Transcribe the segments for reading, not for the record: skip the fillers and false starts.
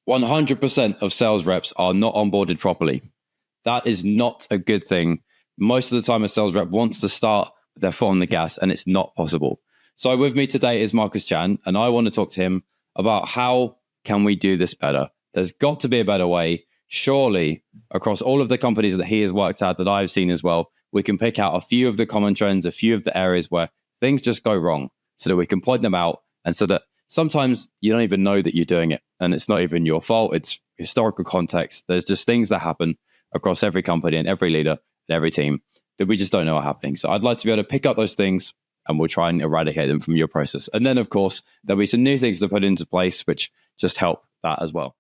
100% of sales reps are not onboarded properly. That is not a good thing. Most of the time, a sales rep wants to start with their foot on the gas, and it's not possible. So with me today is Marcus Chan, and I want to talk to him about how can we do this better. There's got to be a better way. Surely, across all of the companies that he has worked at, that I've seen as well, we can pick out a few of the common trends, a few of the areas where things just go wrong, so that we can point them out, and so that sometimes you don't even know that you're doing it, and it's not even your fault. It's historical context. There's just things that happen across every company and every leader and every team that we just don't know are happening. So I'd like to be able to pick up those things, and we'll try and eradicate them from your process. And then, of course, there'll be some new things to put into place, which just help that as well.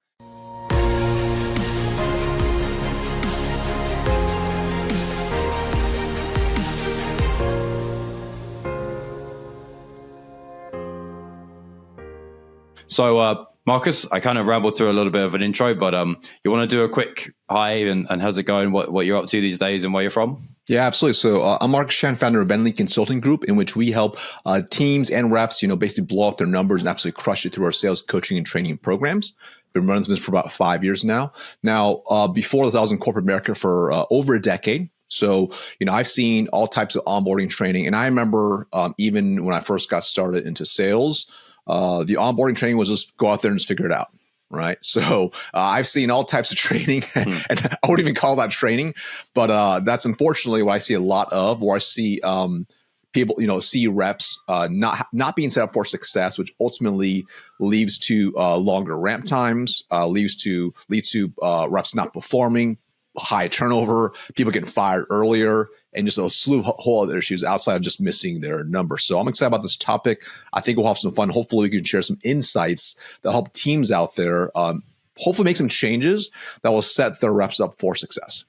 So, Marcus, I kind of rambled through a little bit of an intro, but you want to do a quick hi and how's it going, what you're up to these days and where you're from? Yeah, absolutely. So I'm Marcus Chan, founder of Venli Consulting Group, in which we help teams and reps, basically blow out their numbers and absolutely crush it through our sales coaching and training programs. Been running this for about 5 years now. Now, before this, I was in corporate America for over a decade. So, I've seen all types of onboarding training. And I remember even when I first got started into sales, the onboarding training was just go out there and just figure it out. Right. So I've seen all types of training and I wouldn't even call that training, but that's unfortunately what I see a lot of, where I see people, see reps not being set up for success, which ultimately leads to longer ramp times, leads to reps not performing, high turnover, people getting fired earlier, and just a slew of whole other issues outside of just missing their number. So I'm excited about this topic. I think we'll have some fun. Hopefully we can share some insights that help teams out there, hopefully make some changes that will set their reps up for success.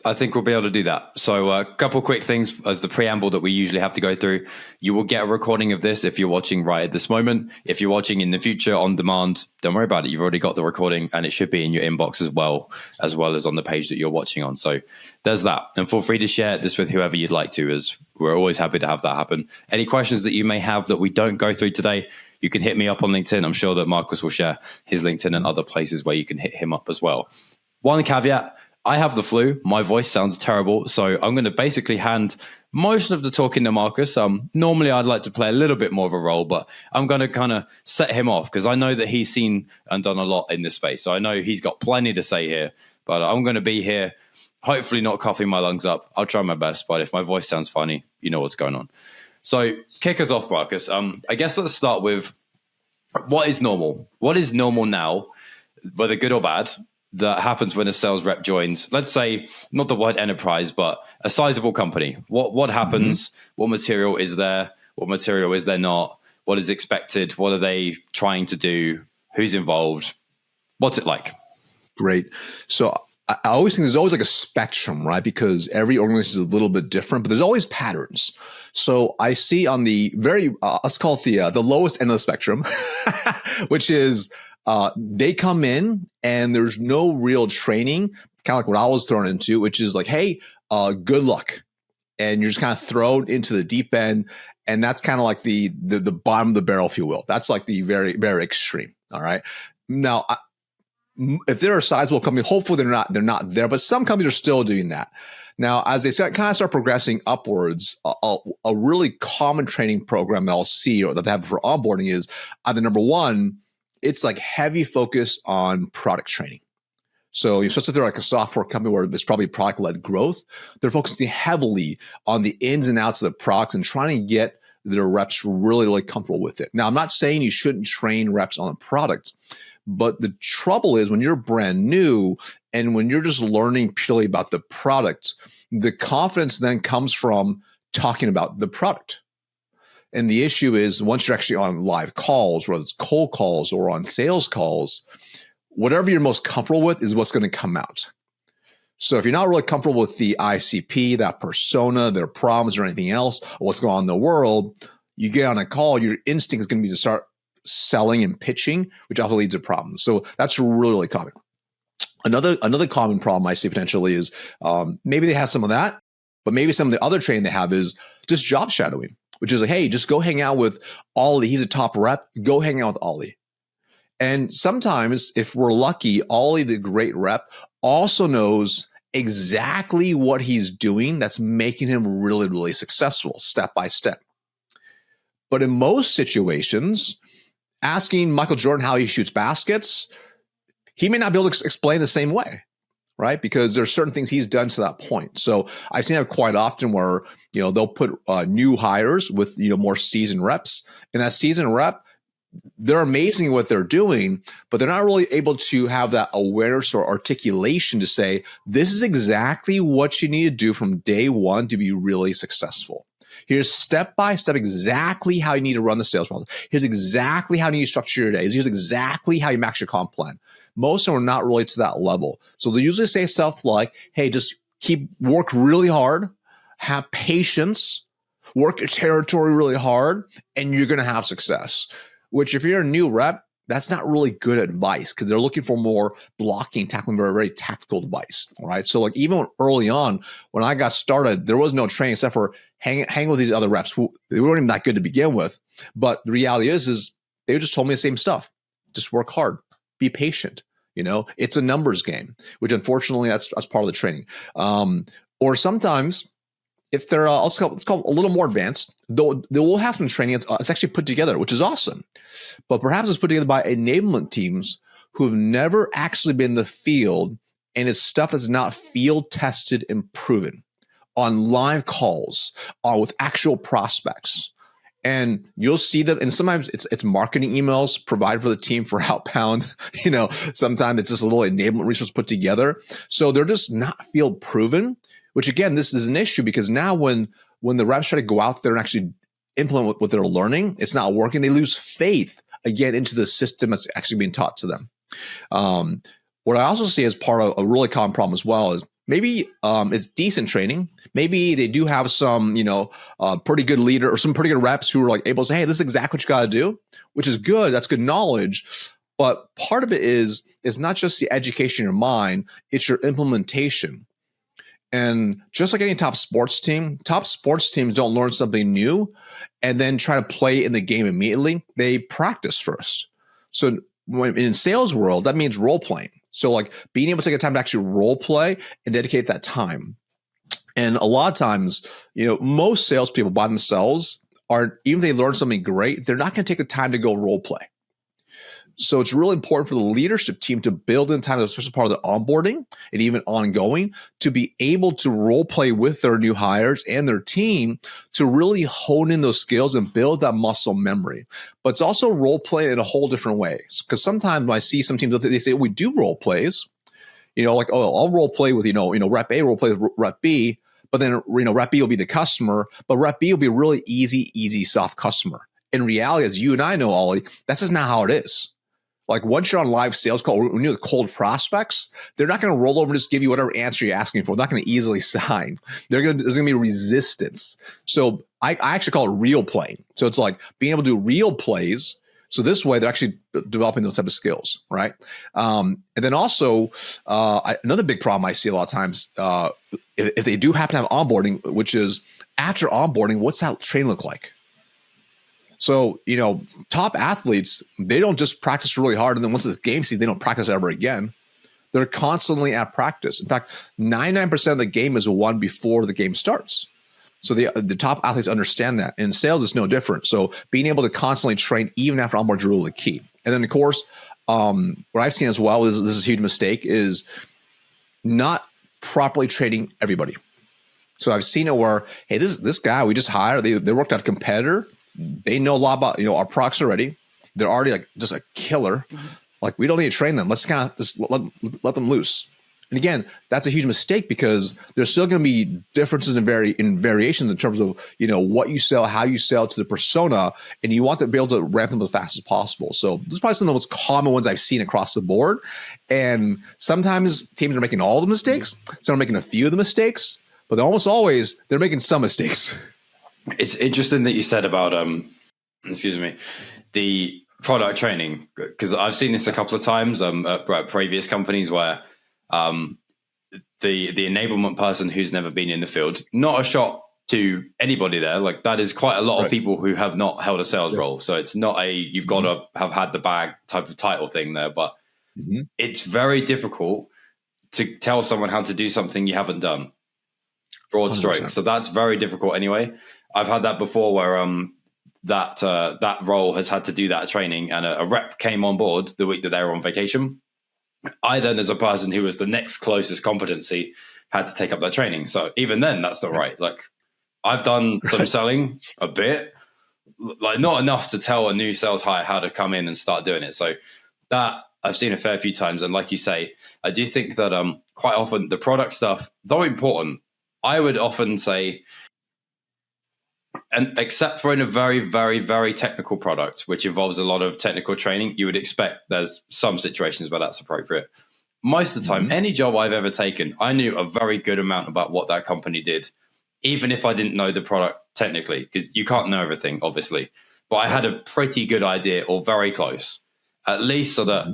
I think we'll be able to do that. So a couple quick things as the preamble that we usually have to go through. You will get a recording of this if you're watching right at this moment. If you're watching in the future on demand, don't worry about it. You've already got the recording and it should be in your inbox as well as on the page that you're watching on. So there's that. And feel free to share this with whoever you'd like to, as we're always happy to have that happen. Any questions that you may have that we don't go through today, you can hit me up on LinkedIn. I'm sure that Marcus will share his LinkedIn and other places where you can hit him up as well. One caveat. I have the flu. My voice sounds terrible. So I'm going to basically hand most of the talking to Marcus. Normally, I'd like to play a little bit more of a role, but I'm going to kind of set him off because I know that he's seen and done a lot in this space. So I know he's got plenty to say here, but I'm going to be here, hopefully not coughing my lungs up. I'll try my best, but if my voice sounds funny, you know what's going on. So kick us off, Marcus. I guess let's start with what is normal? What is normal now, whether good or bad, that happens when a sales rep joins, let's say, not the word enterprise, but a sizable company? What happens? Mm-hmm. What material is there? What material is there not? What is expected? What are they trying to do? Who's involved? What's it like? Great. So I always think there's always like a spectrum, right? Because every organization is a little bit different, but there's always patterns. So I see on the very, let's call it the lowest end of the spectrum, which is, they come in and there's no real training, kind of like what I was thrown into, which is like, hey, good luck. And you're just kind of thrown into the deep end. And that's kind of like the bottom of the barrel, if you will. That's like the very, very extreme. All right. Now, if they're a sizable company, hopefully they're not there, but some companies are still doing that. Now, as they kind of start progressing upwards, a really common training program that I'll see or that they have for onboarding is either number one, it's like heavy focus on product training. So especially if they're like a software company where there's probably product-led growth, they're focusing heavily on the ins and outs of the products and trying to get their reps really, really comfortable with it. Now, I'm not saying you shouldn't train reps on the product, but the trouble is when you're brand new and when you're just learning purely about the product, the confidence then comes from talking about the product. And the issue is once you're actually on live calls, whether it's cold calls or on sales calls, whatever you're most comfortable with is what's going to come out. So if you're not really comfortable with the ICP, that persona, their problems or anything else, or what's going on in the world, you get on a call, your instinct is going to be to start selling and pitching, which often leads to problems. So that's really, really common. Another common problem I see potentially is maybe they have some of that, but maybe some of the other training they have is just job shadowing, which is like, hey, just go hang out with Ollie. He's a top rep. Go hang out with Ollie. And sometimes, if we're lucky, Ollie, the great rep, also knows exactly what he's doing that's making him really, really successful step by step. But in most situations, asking Michael Jordan how he shoots baskets, he may not be able to explain the same way, right? Because there's certain things he's done to that point. So I've seen that quite often where, they'll put new hires with, more seasoned reps. And that seasoned rep, they're amazing at what they're doing, but they're not really able to have that awareness or articulation to say, this is exactly what you need to do from day one to be really successful. Here's step by step exactly how you need to run the sales process. Here's exactly how you need to structure your days. Here's exactly how you max your comp plan. Most of them are not really to that level. So they usually say stuff like, hey, just work really hard, have patience, work your territory really hard, and you're going to have success. Which, if you're a new rep, that's not really good advice because they're looking for more blocking, tackling, very tactical advice, right? So like even early on, when I got started, there was no training except for hang with these other reps who they weren't even that good to begin with. But the reality is they just told me the same stuff. Just work hard, be patient. It's a numbers game, which unfortunately that's part of the training. Or sometimes, if they're let's call it a little more advanced, they will have some training. It's actually put together, which is awesome. But perhaps it's put together by enablement teams who have never actually been in the field, and it's stuff that's not field tested and proven on live calls or with actual prospects. And you'll see that, and sometimes it's marketing emails provided for the team for outbound. Sometimes it's just a little enablement resource put together. So they're just not field proven. Which again, this is an issue because now when the reps try to go out there and actually implement what they're learning, it's not working. They lose faith again into the system that's actually being taught to them. What I also see as part of a really common problem as well is maybe it's decent training. Maybe they do have some, pretty good leader or some pretty good reps who are like able to say, hey, this is exactly what you got to do, which is good. That's good knowledge. But part of it is not just the education in your mind, it's your implementation. And just like any top sports teams don't learn something new and then try to play in the game immediately. They practice first. So when in sales world, that means role playing. So like being able to take a time to actually role play and dedicate that time. And a lot of times, most salespeople by themselves even if they learn something great, they're not going to take the time to go role play. So it's really important for the leadership team to build in time, especially part of the onboarding and even ongoing, to be able to role play with their new hires and their team to really hone in those skills and build that muscle memory. But it's also role play in a whole different way. Because sometimes when I see some teams, they say, we do role plays, I'll role play with, rep A role play with rep B, but then, rep B will be the customer, but rep B will be a really easy, soft customer. In reality, as you and I know, Ollie, that's just not how it is. Like once you're on live sales call, when you're with cold prospects, they're not going to roll over and just give you whatever answer you're asking for. They're not going to easily sign. There's going to be resistance. So I actually call it real playing. So it's like being able to do real plays. So this way, they're actually developing those type of skills, right? And then also, another big problem I see a lot of times, if they do happen to have onboarding, which is after onboarding, what's that training look like? So, top athletes, they don't just practice really hard. And then once it's game season, they don't practice ever again. They're constantly at practice. In fact, 99% of the game is won before the game starts. So the top athletes understand that. In sales, it's no different. So being able to constantly train even after onboard is really key. And then, of course, what I've seen as well is this is a huge mistake is not properly training everybody. So I've seen it where, hey, this guy we just hired, they worked out a competitor. They know a lot about our products already. They're already like just a killer. Mm-hmm. Like we don't need to train them. Let's kind of just let them loose. And again, that's a huge mistake because there's still going to be differences in variations in terms of what you sell, how you sell to the persona, and you want to be able to ramp them as fast as possible. So this is probably some of the most common ones I've seen across the board. And sometimes teams are making all the mistakes. Some are making a few of the mistakes, but almost always they're making some mistakes. It's interesting that you said about the product training, because I've seen this a couple of times at previous companies where the enablement person who's never been in the field, not a shot to anybody there. Like that is quite a lot Right. of people who have not held a sales role. So it's not a you've got to have had the bag type of title thing there, but it's very difficult to tell someone how to do something you haven't done. Broad 100%. strokes. So that's very difficult anyway. I've had that before where that role has had to do that training, and a rep came on board the week that they were on vacation. I then, as a person who was the next closest competency, had to take up that training. So even then, that's not right. Like I've done some selling a bit, like not enough to tell a new sales hire how to come in and start doing it. So that I've seen a fair few times. And like you say, I do think that quite often the product stuff, though important, I would often say, and except for in a very, very, very technical product, which involves a lot of technical training, you would expect there's some situations where that's appropriate. Most of the time, any job I've ever taken, I knew a very good amount about what that company did, even if I didn't know the product technically, because you can't know everything, obviously. But I had a pretty good idea, or very close, at least, so that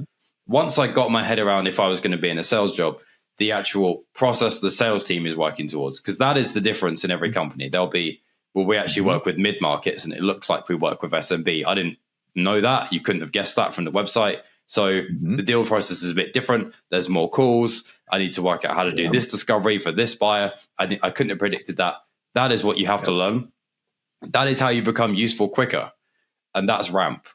once I got my head around if I was going to be in a sales job, the actual process the sales team is working towards, because that is the difference in every company. There'll be, well, we actually work with mid-markets and it looks like we work with SMB. I didn't know that. You couldn't have guessed that from the website. So the deal process is a bit different. There's more calls. I need to work out how to do this discovery for this buyer. I couldn't have predicted that. That is what you have to learn. That is how you become useful quicker. And that's ramp.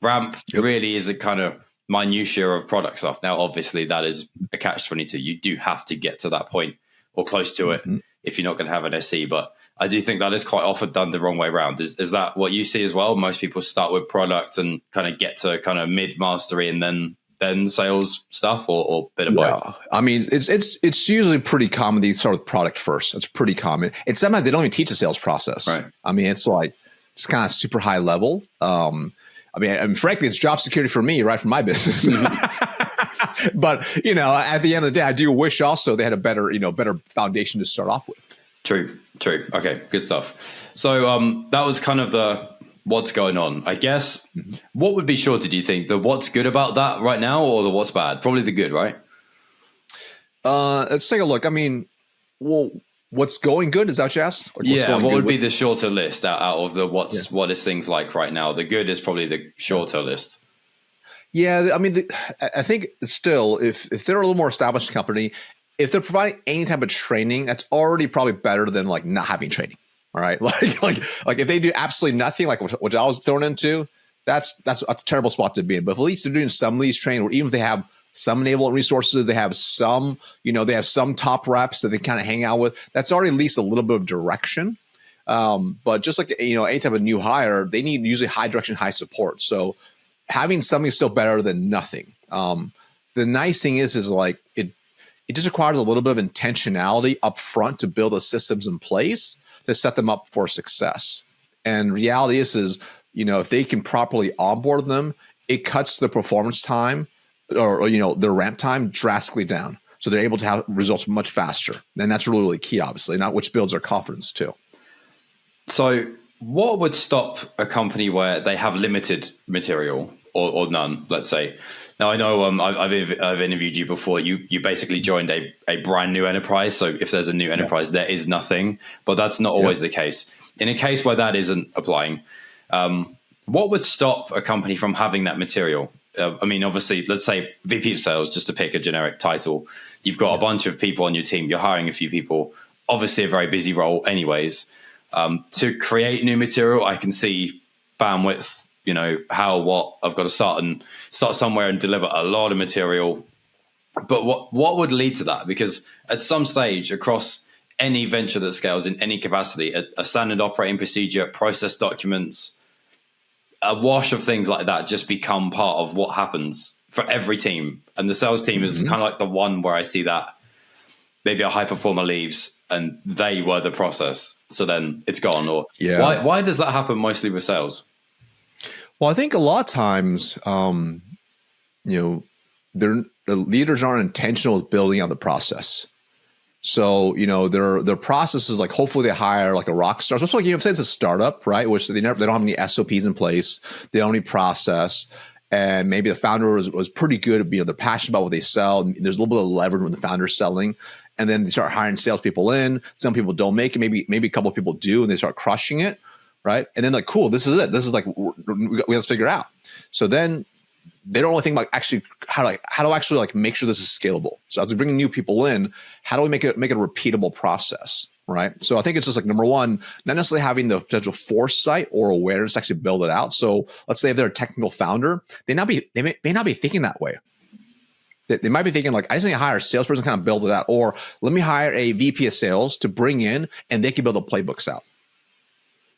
Ramp really is a kind of minutiae of product stuff. Now, obviously, that is a catch-22. You do have to get to that point or close to it if you're not going to have an SE. But I do think that is quite often done the wrong way around. Is that what you see as well? Most people start with product and kind of get to kind of mid-mastery and then sales stuff, or bit of both? I mean, it's usually pretty common to start with product first. It's pretty common. And sometimes they don't even teach the sales process. Right. I mean, it's like, it's kind of super high level. I mean, frankly, it's job security for me, right? For my business. But, at the end of the day, I do wish also they had a better foundation to start off with. True. Okay, good stuff. So that was kind of the what's going on, I guess. What would be shorter, do you think? The what's good about that right now, or the what's bad? Probably the good, right? Let's take a look. I mean, well, what's going good? Is that what you asked? Like what would be the shorter list out of the what is things like right now? The good is probably the shorter list. Yeah, I mean, I think still, if they're a little more established company, if they're providing any type of training, that's already probably better than like not having training. All right, like if they do absolutely nothing, like what I was thrown into, that's a terrible spot to be in. But if at least they're doing some of these training, or even if they have some enablement resources, they have some, they have some top reps that they kind of hang out with. That's already at least a little bit of direction. But just like any type of new hire, they need usually high direction, high support. So having something is still better than nothing. The nice thing is like it just requires a little bit of intentionality up front to build the systems in place to set them up for success. And reality is if they can properly onboard them, it cuts the performance time or their ramp time drastically down. So they're able to have results much faster. And that's really, really key, obviously, which builds their confidence too. So what would stop a company where they have limited material or none, let's say? Now, I know I've interviewed you before. You basically joined a brand new enterprise. So if there's a new enterprise, there is nothing. But that's not always the case. In a case where that isn't applying, what would stop a company from having that material? I mean, obviously, let's say VP of sales, just to pick a generic title. You've got a bunch of people on your team. You're hiring a few people. Obviously, a very busy role anyways. To create new material, I can see bandwidth, how, what, I've got to start somewhere and deliver a lot of material. But what would lead to that? Because at some stage across any venture that scales in any capacity, a standard operating procedure, process documents, a wash of things like that just become part of what happens for every team. And the sales team is kind of like the one where I see that maybe a high performer leaves and they were the process. So then it's gone. Or why does that happen mostly with sales? Well, I think a lot of times, the leaders aren't intentional with building on the process. So, their process is like, hopefully they hire like a rock star. So it's like, it's a startup, right? Which they don't have any SOPs in place. They don't have any process. And maybe the founder was pretty good at they're passionate about what they sell. And there's a little bit of leverage when the founder's selling. and then they start hiring salespeople in. Some people don't make it. Maybe a couple of people do, and they start crushing it, right? And then like, cool, this is it. This is like we have to figure out. So then they don't really think about actually how to actually like make sure this is scalable. So as we bring new people in, how do we make it a repeatable process, right? So I think it's just like number one, not necessarily having the potential foresight or awareness to actually build it out. So let's say if they're a technical founder, they may not be thinking that way. They might be thinking like, I just need to hire a salesperson, kind of build it out, or let me hire a VP of sales to bring in, and they can build the playbooks out.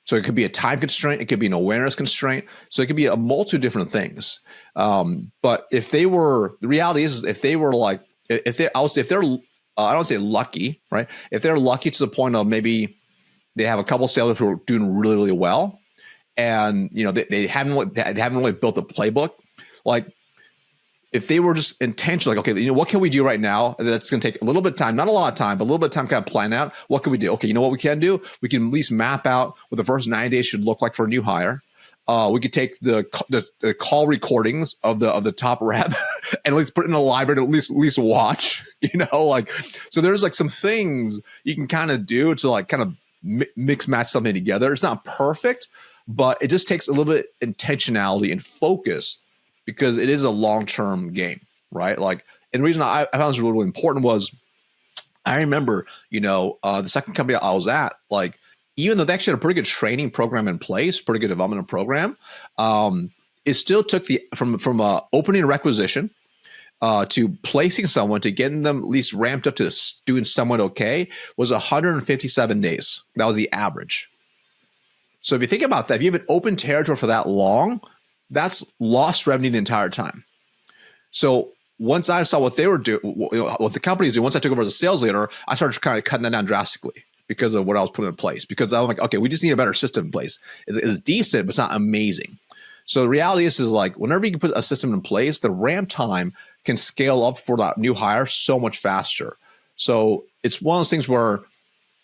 So it could be a time constraint, it could be an awareness constraint. So it could be a multitude of different things. But if they were, the reality is, if they were like, if they're, I don't say lucky, right? If they're lucky to the point of maybe they have a couple of sales who are doing really, really well, and they haven't really built a playbook, like. If they were just intentional, like, okay, what can we do right now that's going to take a little bit of time, not a lot of time, but a little bit of time to kind of plan out. What can we do? Okay, you know what we can do? We can at least map out what the first 90 days should look like for a new hire. We could take the call recordings of the top rep and at least put it in a library to at least watch, so there's like some things you can kind of do to like kind of mix match something together. It's not perfect, but it just takes a little bit of intentionality and focus, because it is a long-term game, right? Like, and the reason I found this really, really important was I remember, the second company I was at, like, even though they actually had a pretty good training program in place, pretty good development program, it still took from opening a requisition to placing someone, to getting them at least ramped up to doing somewhat okay, was 157 days. That was the average. So if you think about that, if you have an open territory for that long, that's lost revenue the entire time. So once I saw what they were doing, what the company is doing, once I took over as a sales leader, I started kind of cutting that down drastically because of what I was putting in place. Because I'm like, okay, we just need a better system in place. It's decent, but it's not amazing. So the reality is like, whenever you can put a system in place, the ramp time can scale up for that new hire so much faster. So it's one of those things where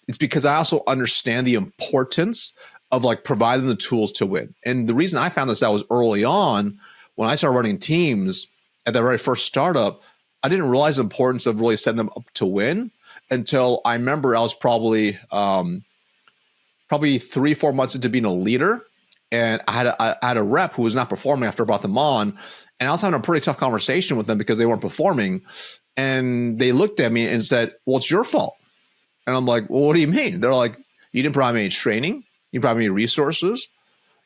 it's because I also understand the importance of like providing the tools to win. And the reason I found this out was early on when I started running teams at the very first startup. I didn't realize the importance of really setting them up to win until I remember I was probably 3-4 months into being a leader. And I had a rep who was not performing after I brought them on. And I was having a pretty tough conversation with them because they weren't performing. And they looked at me and said, well, it's your fault. And I'm like, well, what do you mean? They're like, you didn't provide me any training. You provide me resources.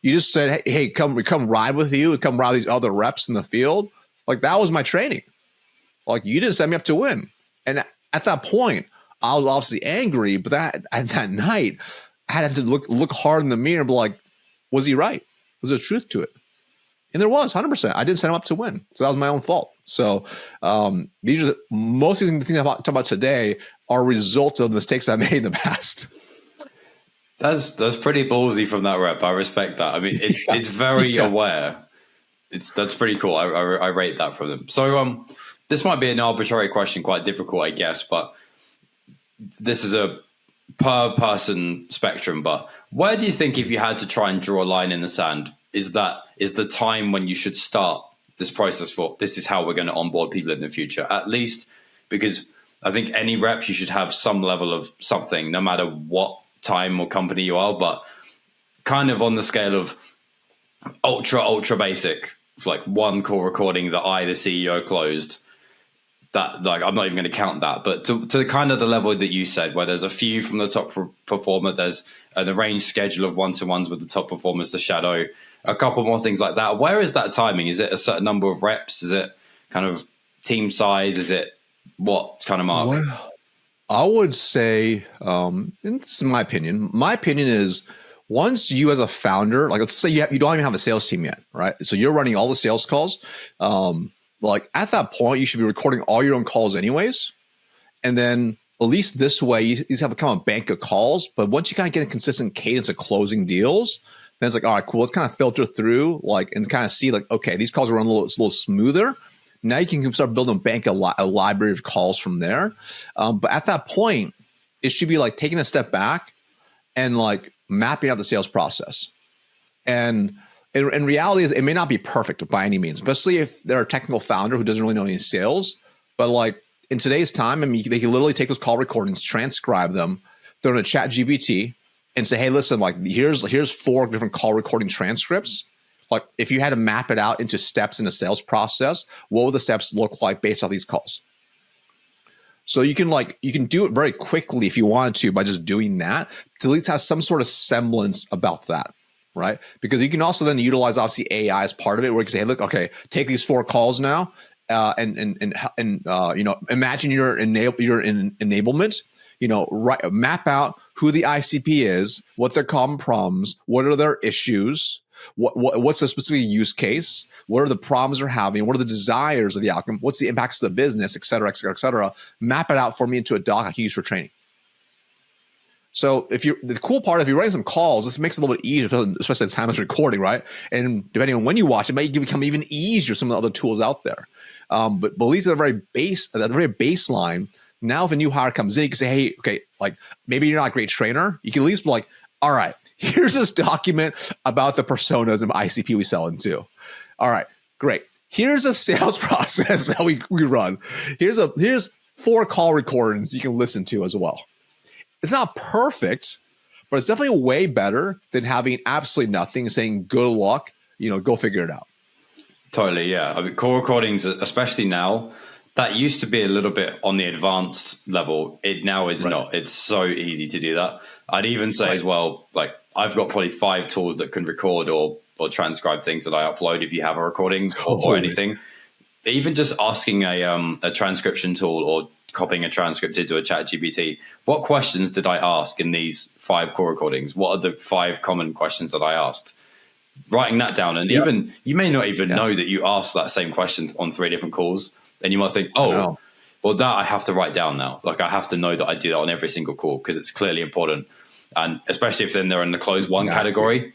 You just said, hey, come ride with you. Come ride these other reps in the field. Like, that was my training. Like, you didn't set me up to win. And at that point, I was obviously angry. But that night, I had to look hard in the mirror and be like, was he right? Was there truth to it? And there was, 100%. I didn't set him up to win. So that was my own fault. So these are most of the things I talk about today are results of the mistakes I made in the past. That's pretty ballsy from that rep. I respect that. I mean, it's very aware. That's pretty cool. I rate that from them. So this might be an arbitrary question, quite difficult, I guess, but this is a per person spectrum. But where do you think, if you had to try and draw a line in the sand, is the time when you should start this process for this is how we're going to onboard people in the future? At least, because I think any rep, you should have some level of something, no matter what time or company you are, but kind of on the scale of ultra basic, like one call recording that the CEO closed, that, like, I'm not even going to count that, but to kind of the level that you said, where there's a few from the top performer, there's an arranged schedule of one-to-ones with the top performers to shadow, a couple more things like that. Where is that timing? Is it a certain number of reps? Is it kind of team size? Is it what kind of mark? Well, I would say, and this is my opinion. My opinion is, once you as a founder, like, let's say you don't even have a sales team yet, right? So you're running all the sales calls. Like, at that point, you should be recording all your own calls anyways. And then at least this way, you just have a kind of bank of calls. But once you kind of get a consistent cadence of closing deals, then it's like, all right, cool. Let's kind of filter through, like, and kind of see, like, okay, these calls are running a little smoother. Now you can start building a library of calls from there. But at that point, it should be like taking a step back and like mapping out the sales process. And in reality, it may not be perfect by any means, especially if they're a technical founder who doesn't really know any sales. But like, in today's time, I mean, they can literally take those call recordings, transcribe them, throw in a chat GPT and say, hey, listen, like here's 4 different call recording transcripts. Like if you had to map it out into steps in the sales process, what would the steps look like based on these calls? So you can do it very quickly if you wanted to by just doing that to at least have some sort of semblance about that, right? Because you can also then utilize obviously AI as part of it, where you can say, hey, look, okay, take these 4 calls now, and imagine you're in enablement. Map out who the ICP is, what their common problems, what are their issues, what's the specific use case, what are the problems they're having, what are the desires of the outcome, what's the impacts of the business, et cetera, et cetera, et cetera. Map it out for me into a doc I can use for training. So the cool part, if you're writing some calls, this makes it a little bit easier, especially the time it's recording, right? And depending on when you watch, it may become even easier, some of the other tools out there. But at least at the very baseline, now if a new hire comes in, you can say, hey, okay, like maybe you're not a great trainer. You can at least be like, all right, here's this document about the personas of ICP we sell into. All right, great. Here's a sales process that we run. Here's 4 call recordings you can listen to as well. It's not perfect, but it's definitely way better than having absolutely nothing and saying good luck, go figure it out. Totally, yeah. I mean, call recordings, especially now, that used to be a little bit on the advanced level. It now is not. It's so easy to do that. I'd even say as well, like I've got probably 5 tools that can record or transcribe things that I upload if you have a recording or anything. Even just asking a transcription tool or copying a transcript into a chat GPT, what questions did I ask in these 5 call recordings? What are the 5 common questions that I asked? Writing that down. And even you may not even know that you asked that same question on 3 different calls. And you might think, well, that I have to write down now. Like I have to know that I do that on every single call because it's clearly important. And especially if then they're in the closed one category,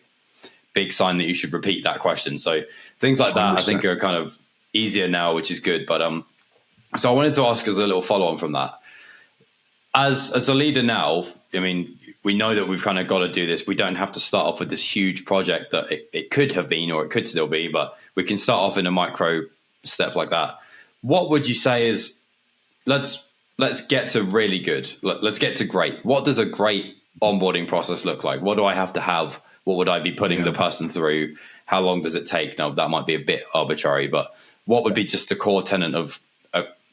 big sign that you should repeat that question. So things like 100%. That I think are kind of easier now, which is good. But so I wanted to ask as a little follow on from that. As a leader now, I mean, we know that we've kind of got to do this. We don't have to start off with this huge project that it could have been or it could still be, but we can start off in a micro step like that. What would you say is let's get to really good. Let's get to great. What does a great onboarding process look like? What do I have to have? What would I be putting the person through? How long does it take? Now, that might be a bit arbitrary, but what would be just a core tenet of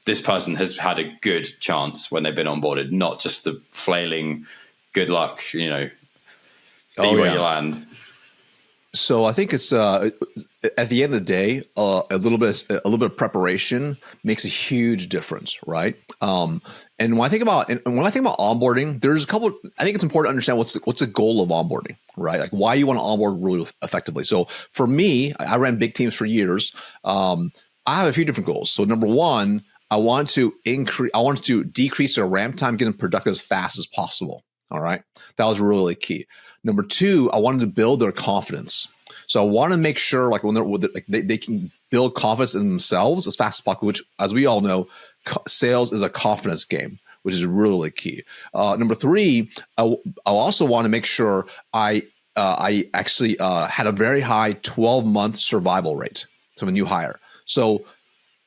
this person has had a good chance when they've been onboarded, not just the flailing, good luck, see where you land. So I think it's at the end of the day, a little bit of preparation makes a huge difference, right? And when I think about onboarding, there's a couple. I think it's important to understand what's the goal of onboarding, right? Like why you want to onboard really effectively. So for me, I ran big teams for years. I have a few different goals. So number one, I want to decrease their ramp time, get them productive as fast as possible. All right, that was really key. Number two, I wanted to build their confidence. So I want to make sure, like when they can build confidence in themselves as fast as possible. Which, as we all know, sales is a confidence game, which is really key. Number three, I also want to make sure I actually had a very high 12-month survival rate. So a new hire. So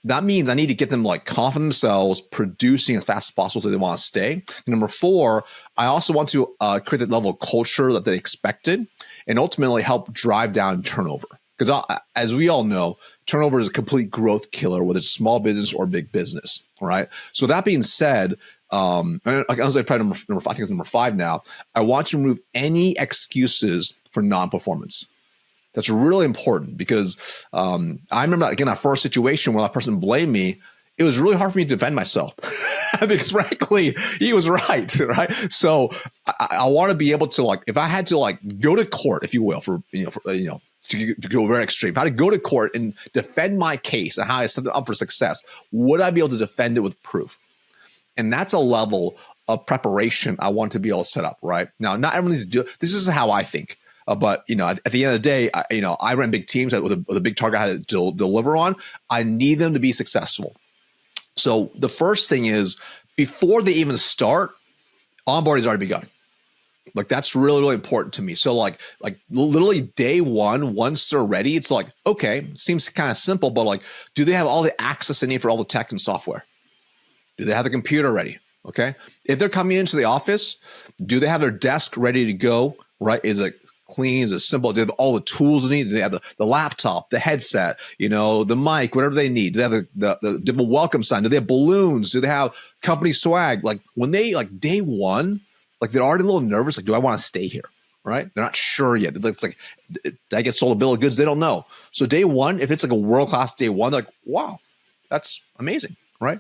that means I need to get them like confident in themselves, producing as fast as possible so they want to stay. And number four, I also want to create that level of culture that they expected and ultimately help drive down turnover. Because as we all know, turnover is a complete growth killer, whether it's small business or big business, right? So that being said, I was probably number five, I think it's number 5 now. I want to remove any excuses for non-performance. That's really important because I remember, again, that first situation where that person blamed me, it was really hard for me to defend myself because frankly, he was right? So I want to be able to, like, if I had to like go to court, if you will, to go very extreme, if I had to go to court and defend my case and how I set it up for success, would I be able to defend it with proof? And that's a level of preparation I want to be able to set up, right? Now, not everyone's this is how I think. But at the end of the day, I ran big teams with a big target I had to deliver on. I need them to be successful. So the first thing is, before they even start, onboarding has already begun. Like that's really, really important to me. So like literally day one, once they're ready, it's like, okay, seems kind of simple, but like, do they have all the access they need for all the tech and software? Do they have the computer ready? Okay. If they're coming into the office, do they have their desk ready to go? Right? Is it clean? Is it simple? Do they have all the tools they need? Do they have the laptop, the headset, the mic, whatever they need? Do they have do they have a welcome sign? Do they have balloons? Do they have company swag? Like when they day one, like they're already a little nervous. Like, do I want to stay here? Right? They're not sure yet. It's like, did I get sold a bill of goods? They don't know. So day one, if it's like a world-class day one, they're like, wow, that's amazing. Right?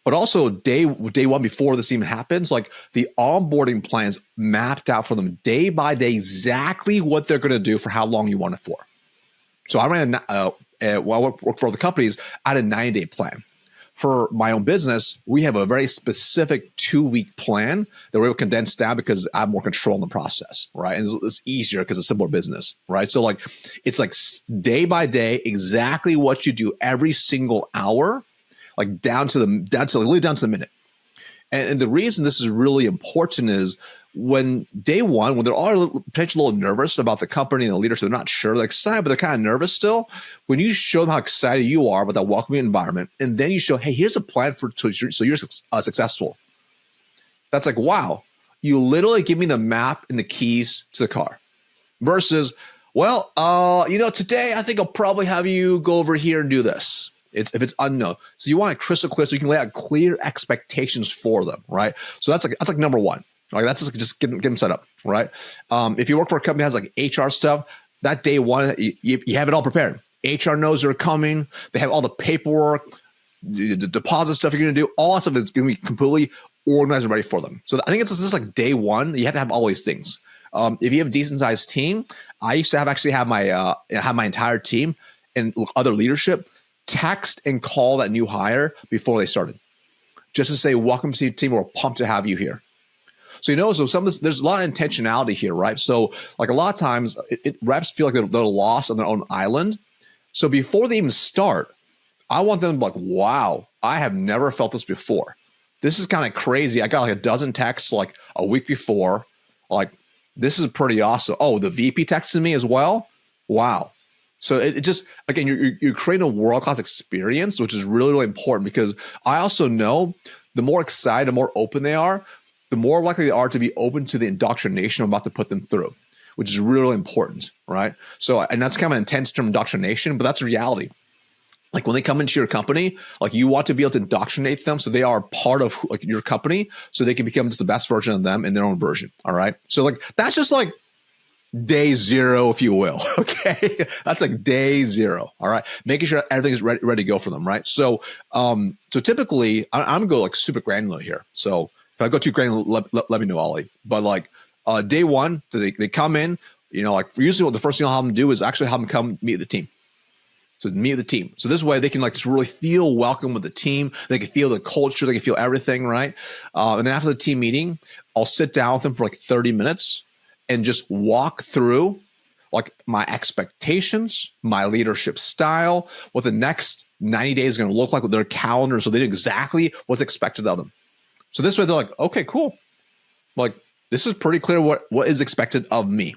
But also day one before this even happens, like the onboarding plans mapped out for them day by day, exactly what they're going to do for how long you want it for. So I ran while I worked for other companies, I had a 90-day plan. For my own business, we have a very specific 2-week plan that we're able to condense down because I have more control in the process, right? And it's easier because it's a simpler business, right? So like it's like day by day, exactly what you do every single hour, like down to the minute. And the reason this is really important is when day one, when they're all potentially a little nervous about the company and the leadership, they're not sure, they're excited, but they're kind of nervous still. When you show them how excited you are about that welcoming environment, and then you show, hey, here's a plan so you're successful. That's like, wow, you literally give me the map and the keys to the car. Versus, well, today I think I'll probably have you go over here and do this. If it's unknown. So you want it crystal clear so you can lay out clear expectations for them, right? So that's like number one. Like that's just get them set up, right? If you work for a company that has like HR stuff, that day one, you have it all prepared. HR knows they're coming. They have all the paperwork, the deposit stuff you're going to do. All that stuff is going to be completely organized and ready for them. So I think it's just like day one. You have to have all these things. If you have a decent sized team, I used to have my entire team and other leadership text and call that new hire before they started, just to say, welcome to the team. We're pumped to have you here. So, so some of this, there's a lot of intentionality here, right? So like a lot of times reps feel like they're lost on their own island. So before they even start, I want them to be like, wow, I have never felt this before. This is kind of crazy. I got like a dozen texts like a week before, like, this is pretty awesome. Oh, the VP texted me as well. Wow. So it just, again, you're creating a world-class experience, which is really, really important because I also know the more excited, the more open they are, the more likely they are to be open to the indoctrination I'm about to put them through, which is really important, right? So, and that's kind of an intense term, indoctrination, but that's reality. Like when they come into your company, like you want to be able to indoctrinate them so they are part of like your company so they can become just the best version of them in their own version, all right? So like that's just like day zero, if you will. Okay. That's like day zero. All right. Making sure everything is ready to go for them. Right. So, typically I'm gonna go like super granular here. So if I go too granular, let me know, Ollie. But like, day one, they come in, like usually what the first thing I'll have them do is actually have them come meet the team. So meet the team. So this way they can like just really feel welcome with the team. They can feel the culture. They can feel everything. Right. And then after the team meeting, I'll sit down with them for like 30 minutes and just walk through like my expectations, my leadership style, what the next 90 days is going to look like with their calendar. So they know exactly what's expected of them. So this way they're like, okay, cool. Like this is pretty clear what is expected of me.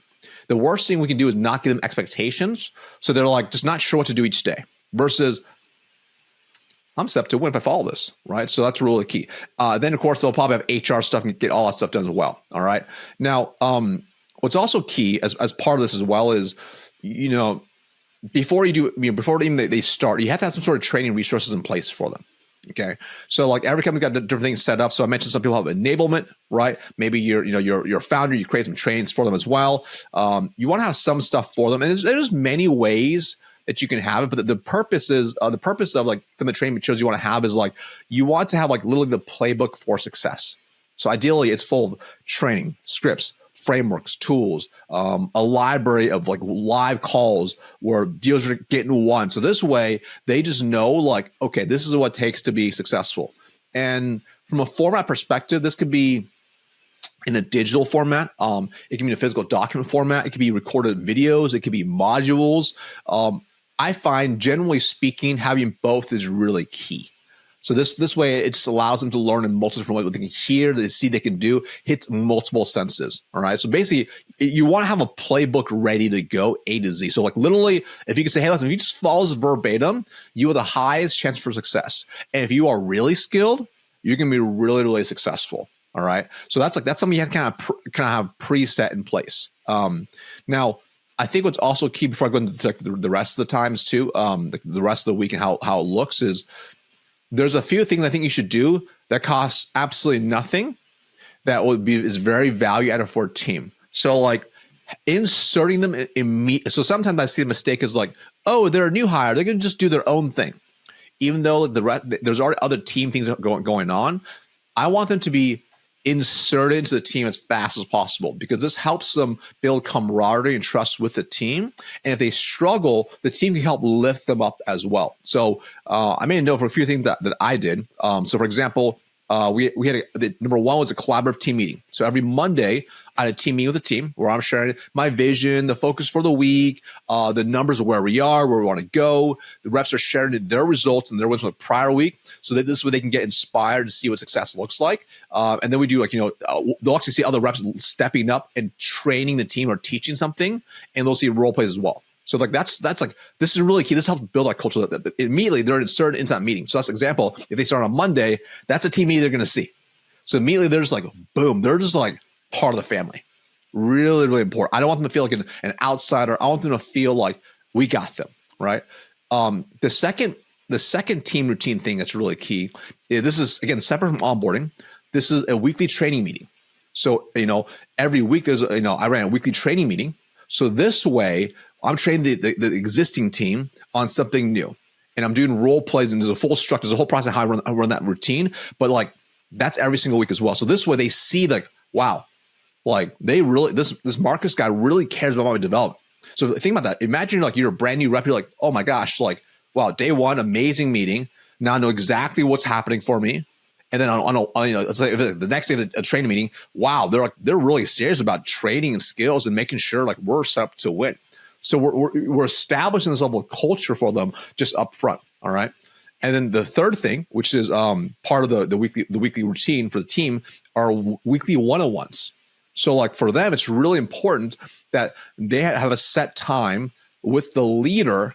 The worst thing we can do is not give them expectations. So they're like, just not sure what to do each day versus I'm set to win if I follow this, right? So that's really key. Then of course they'll probably have HR stuff and get all that stuff done as well. All right. Now, what's also key as part of this as well is, before even they start, you have to have some sort of training resources in place for them. Okay. So like every company's got different things set up. So I mentioned some people have enablement, right? Maybe you're a founder, you create some trainings for them as well. You want to have some stuff for them. And there's many ways that you can have it, but the purpose of like some of the training materials you want to have is like, you want to have like literally the playbook for success. So ideally it's full of training, scripts, frameworks, tools, a library of like live calls where deals are getting won. So this way they just know like, okay, this is what it takes to be successful. And from a format perspective, this could be in a digital format. It can be in a physical document format. It could be recorded videos. It could be modules. I find generally speaking, having both is really key. So this way, it just allows them to learn in multiple different ways. What they can hear, they see, they can do, hits multiple senses. All right. So basically, you want to have a playbook ready to go A to Z. So like literally, if you can say, hey, listen, if you just follow this verbatim, you have the highest chance for success. And if you are really skilled, you're going to be really, really successful. All right. So that's something you have to kind of have preset in place. Now, I think what's also key before I go into the rest of the times too, the rest of the week and how it looks is there's a few things I think you should do that costs absolutely nothing that is very value added for a team. So like inserting them immediately. So sometimes I see the mistake is like, oh, they're a new hire. They're going to just do their own thing. Even though there's already other team things going on, I want them to be inserted into the team as fast as possible because this helps them build camaraderie and trust with the team. And if they struggle, the team can help lift them up as well. So I made a note for a few things that I did. So for example, we had number one was a collaborative team meeting. So every Monday, I had a team meeting with the team where I'm sharing my vision, the focus for the week, the numbers of where we are, where we want to go. The reps are sharing their results and their wins from the prior week, so that this is where they can get inspired to see what success looks like. And then we do they'll actually see other reps stepping up and training the team or teaching something, and they'll see role plays as well. So like that's like this is really key. This helps build that culture that immediately they're inserted into that meeting. So that's an example. If they start on Monday, that's a team meeting they're going to see. So immediately they're just like boom, they're just like part of the family. Really, really important. I don't want them to feel like an outsider. I want them to feel like we got them, right? The second team routine thing that's really key. This is again separate from onboarding. This is a weekly training meeting. So every week I ran a weekly training meeting. So this way, I'm training the existing team on something new, and I'm doing role plays, and there's a full structure, there's a whole process of how I run that routine. But like that's every single week as well. So this way, they see like, wow, like they really this Marcus guy really cares about my development. So think about that. Imagine like you're a brand new rep. You're like, oh my gosh, like wow, day one, amazing meeting. Now I know exactly what's happening for me. And then it's like the next day of a training meeting, wow, they're really serious about training and skills and making sure like we're set up to win. So we're establishing this level of culture for them just up front. All right. And then the third thing, which is part of the weekly routine for the team, are weekly one-on-ones. So like for them, it's really important that they have a set time with the leader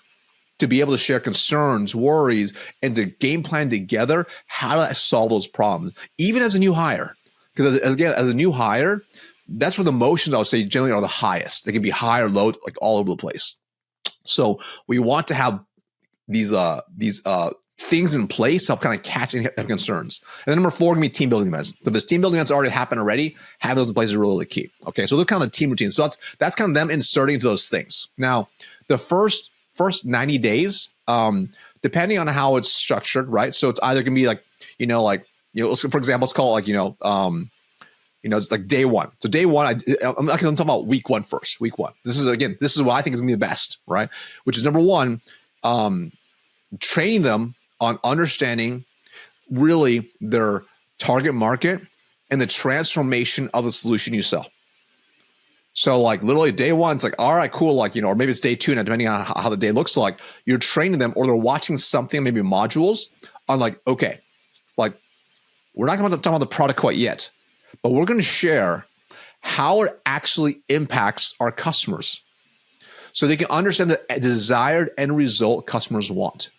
to be able to share concerns, worries, and to game plan together how to solve those problems, even as a new hire. Because again, as a new hire, that's where the emotions, I would say, generally are the highest. They can be high or low, like all over the place. So we want to have these things in place to help kind of catch and have concerns. And then number 4 can be team building events. So if this team building events already happened already, having those in place is really, really key. Okay, so they're kind of the team routine. So that's kind of them inserting into those things. Now, the first 90 days, depending on how it's structured, right? So it's either going to be like, for example, let's call it like, it's like day one. So day one, I'm talking about week one first. Week one. This is what I think is going to be the best, right? Which is number one, training them on understanding really their target market and the transformation of the solution you sell. So like literally day one, it's like, all right, cool. Like, or maybe it's day 2, and depending on how the day looks like, you're training them or they're watching something, maybe modules on like, okay, like we're not going to talk about the product quite yet, but we're going to share how it actually impacts our customers so they can understand the desired end result customers want.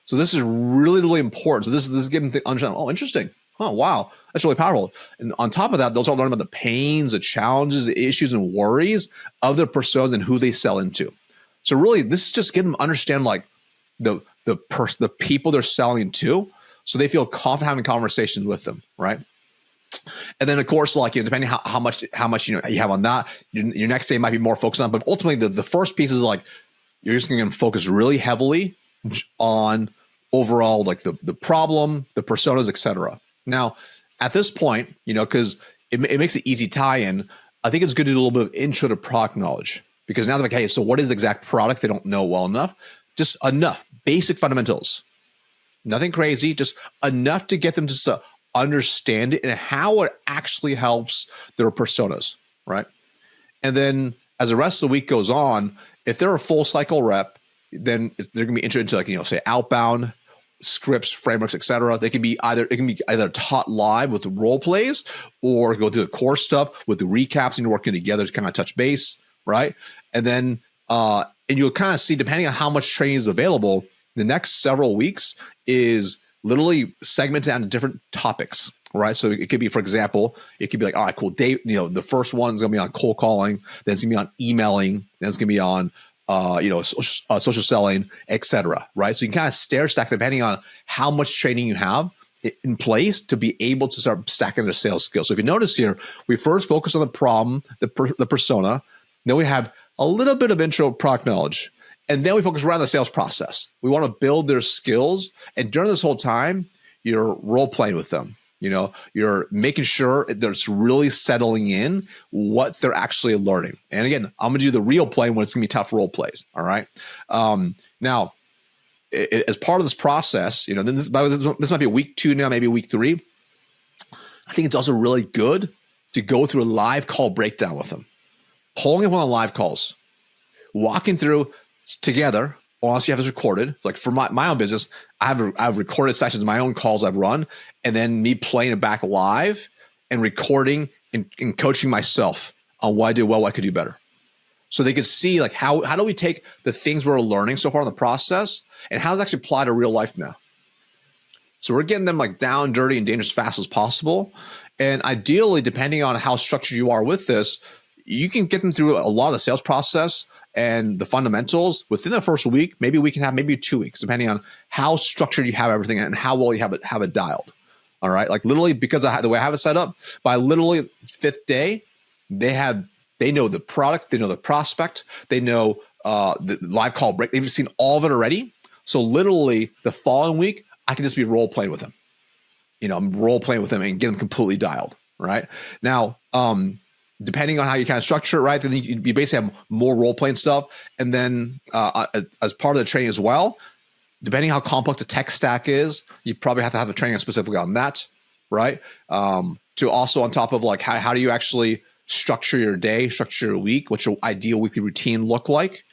So this is really, really important. So this is giving them to understand, oh, interesting. Oh, wow. That's really powerful. And on top of that, they'll start learning about the pains, the challenges, the issues, and worries of their personas and who they sell into. So really, this is just getting them to understand like the people they're selling to, so they feel confident having conversations with them, right? And then of course, like depending how much you have on that, your next day might be more focused on. But ultimately, the first piece is like you're just going to focus really heavily on overall like the problem, the personas, etc. Now, at this point, because it makes an easy tie-in, I think it's good to do a little bit of intro to product knowledge, because now they're like, hey, so what is the exact product? They don't know well enough. Just enough basic fundamentals, nothing crazy, just enough to get them just to understand it and how it actually helps their personas, right? And then as the rest of the week goes on, if they're a full cycle rep, then they're going to be interested into like, say outbound scripts, frameworks, etc. It can be either taught live with the role plays or go through the core stuff with the recaps and working together to kind of touch base, right? And then and you'll kind of see, depending on how much training is available, the next several weeks is literally segment down to different topics, right? So it could be, for example, it could be like, all right, cool. Day, the first one is going to be on cold calling, then it's going to be on emailing, then it's going to be on, social selling, etc. Right? So you can kind of stair stack depending on how much training you have in place to be able to start stacking their sales skills. So if you notice here, we first focus on the problem, the persona, then we have a little bit of intro product knowledge, and then we focus around the sales process. We want to build their skills, and during this whole time, you're role playing with them. You're making sure they're really settling in what they're actually learning. And again, I'm going to do the real play when it's going to be tough role plays. All right. Now, as part of this process, this might be week 2 now, maybe week 3. I think it's also really good to go through a live call breakdown with them, pulling up on the live calls, walking through together. Or unless you have this recorded, like for my own business, I've recorded sessions of my own calls I've run, and then me playing it back live and recording and coaching myself on what I did well, what I could do better. So they could see like how do we take the things we're learning so far in the process and how does it actually apply to real life now. So we're getting them like down, dirty, and dangerous as fast as possible. And ideally, depending on how structured you are with this, you can get them through a lot of the sales process and the fundamentals within the first week. Maybe we can have maybe 2 weeks, depending on how structured you have everything and how well you have it dialed. All right, like literally because the way I have it set up, by literally 5th day, they know the product, they know the prospect, they know the live call break. They've seen all of it already. So literally the following week, I can just be role playing with them. I'm role playing with them and get them completely dialed. Right now. Depending on how you kind of structure it, right, then you basically have more role-playing stuff. And then as part of the training as well, depending how complex the tech stack is, you probably have to have the training specifically on that, right? To also on top of like how do you actually structure your day, structure your week, what's your ideal weekly routine look like?